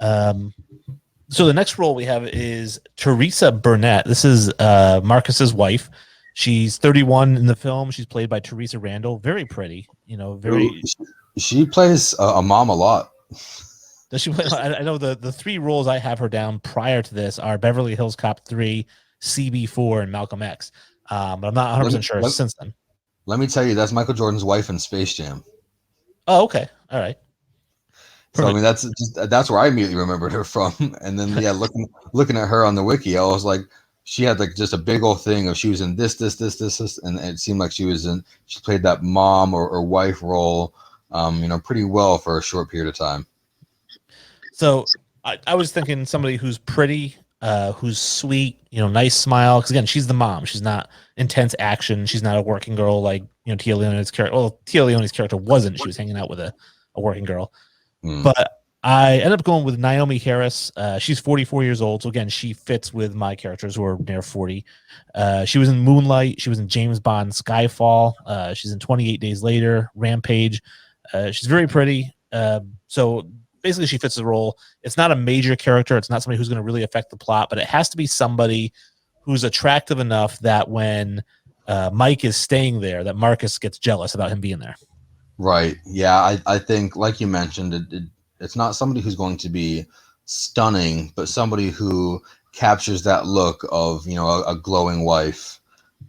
Um, so the next role we have is Theresa Burnett. This is Marcus's wife. She's 31 in the film. She's played by Theresa Randle. Very pretty, very. She plays a mom a lot. Does she play? I know the three roles I have her down prior to this are Beverly Hills Cop 3, CB4, and Malcolm X. But I'm not 100% sure since then. Let me tell you, that's Michael Jordan's wife in Space Jam. Oh, okay. All right. So I mean, that's where I immediately remembered her from. And then looking at her on the wiki, I was like, she had like just a big old thing of she was in this, and it seemed like she played that mom or wife role, pretty well for a short period of time. So I was thinking somebody who's pretty, who's sweet, nice smile. Because again, she's the mom. She's not intense action. She's not a working girl like Tia Leone's character. Well, Tia Leone's character wasn't. She was hanging out with a working girl. But I ended up going with Naomi Harris. She's 44 years old. So again, she fits with my characters who are near 40. She was in Moonlight. She was in James Bond Skyfall. She's in 28 Days Later, Rampage. She's very pretty. So basically she fits the role. It's not a major character. It's not somebody who's going to really affect the plot, but it has to be somebody who's attractive enough that when Mike is staying there, that Marcus gets jealous about him being there. Right. Yeah. I think, like you mentioned, it's not somebody who's going to be stunning, but somebody who captures that look of, a glowing wife.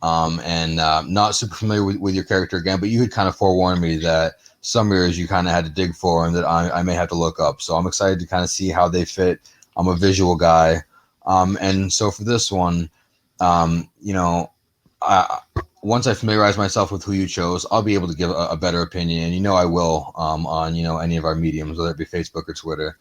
And not super familiar with your character again, but you had kind of forewarned me that some areas you kind of had to dig for and that I may have to look up. So I'm excited to kind of see how they fit. I'm a visual guy. And so for this one, once I familiarize myself with who you chose, I'll be able to give a better opinion. And I will on any of our mediums, whether it be Facebook or Twitter.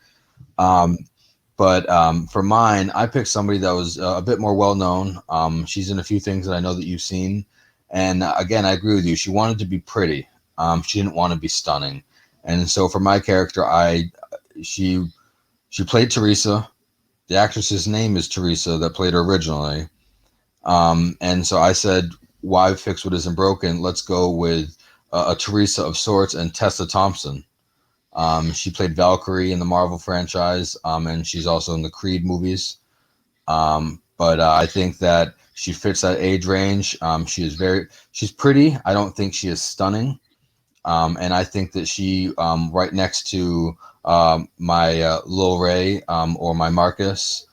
But for mine, I picked somebody that was a bit more well known. She's in a few things that I know that you've seen, and again, I agree with you. She wanted to be pretty. She didn't want to be stunning, and so for my character, she played Theresa. The actress's name is Theresa that played her originally. And so I said, why fix what isn't broken? Let's go with a Theresa of sorts and Tessa Thompson. She played Valkyrie in the Marvel franchise, and she's also in the Creed movies. But I think that she fits that age range. She's pretty. I don't think she is stunning. And I think that she, right next to my Lil Ray or my Marcus,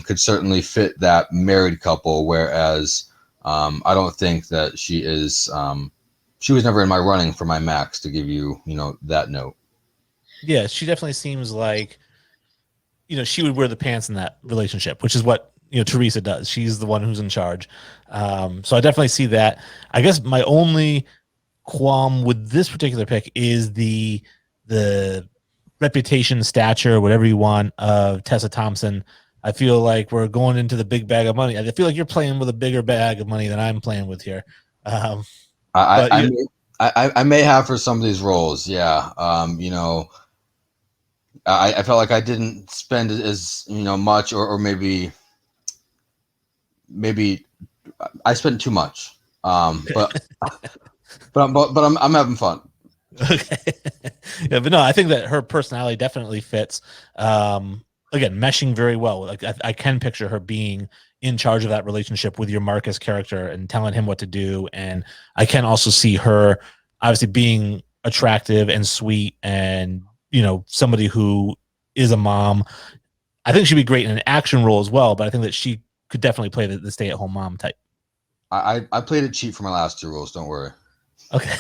could certainly fit that married couple, whereas I don't think that she is. She was never in my running for my max, to give you, that note. Yeah, she definitely seems like, she would wear the pants in that relationship, which is what Theresa does. She's the one who's in charge. So I definitely see that. I guess my only qualm with this particular pick is the reputation, stature, whatever you want, of Tessa Thompson. I feel like we're going into the big bag of money. I feel like you're playing with a bigger bag of money than I'm playing with here. I may have for some of these roles. Yeah. I felt like I didn't spend as much, or maybe I spent too much. But I'm having fun. Okay. Yeah, but no, I think that her personality definitely fits. Again, meshing very well. Like I can picture her being in charge of that relationship with your Marcus character and telling him what to do. And I can also see her obviously being attractive and sweet and, somebody who is a mom. I think she'd be great in an action role as well, but I think that she could definitely play the stay-at-home mom type. I played it cheap for my last two roles. Don't worry. Okay.